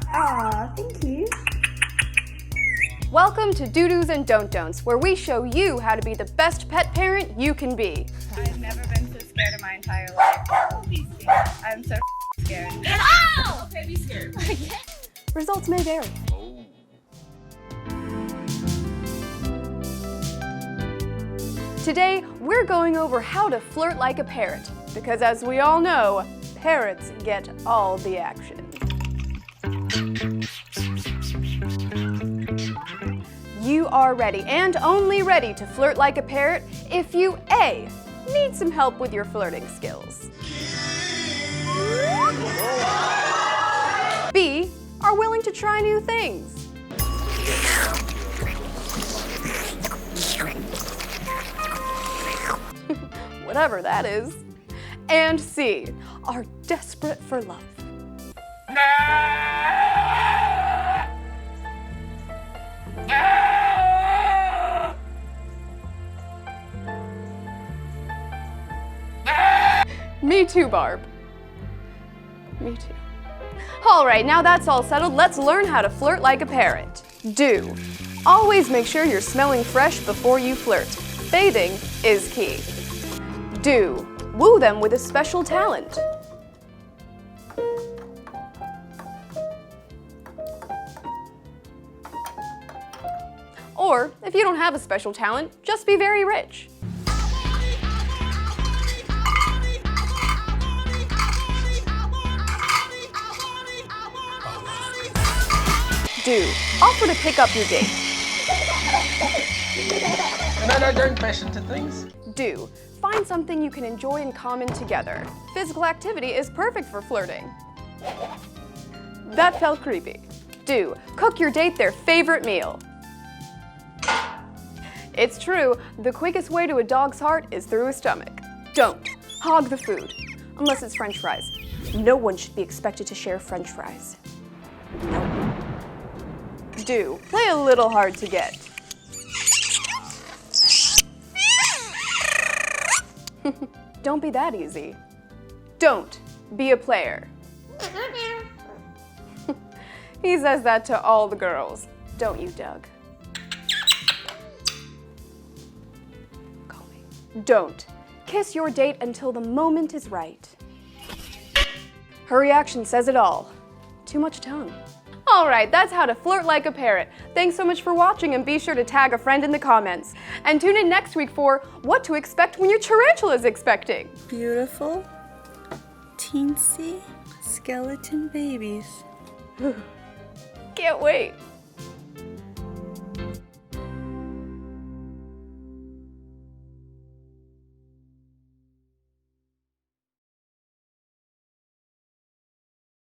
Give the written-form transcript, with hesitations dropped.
Ah, thank you. Welcome to Doo-Doos and Don't-Don'ts, where we show you how to be the best pet parent you can be. I've never been so scared in my entire life. Don't be scared. I'm so scared. Ow! Okay, be scared. Results may vary. Today, we're going over how to flirt like a parrot, because as we all know, parrots get all the action. You are ready, and only ready, to flirt like a parrot if you A, need some help with your flirting skills, B, are willing to try new things, whatever that is, and C, are desperate for love. Me too, Barb. Me too. All right, now that's all settled, let's learn how to flirt like a parrot. Do. Always make sure you're smelling fresh before you flirt. Bathing is key. Do. Woo them with a special talent. Or, if you don't have a special talent, just be very rich. Do. Offer to pick up your date. No, don't bash into things. Do. Find something you can enjoy in common together. Physical activity is perfect for flirting. That felt creepy. Do. Cook your date their favorite meal. It's true, the quickest way to a dog's heart is through his stomach. Don't. Hog the food. Unless it's French fries. No one should be expected to share French fries. No. Do. Play a little hard to get. Don't be that easy. Don't be a player. He says that to all the girls. Don't you, Doug? Call me. Don't. Kiss your date until the moment is right. Her reaction says it all. Too much tongue. All right, that's how to flirt like a parrot. Thanks so much for watching, and be sure to tag a friend in the comments. And tune in next week for what to expect when your tarantula's expecting. Beautiful, teensy skeleton babies. Can't wait.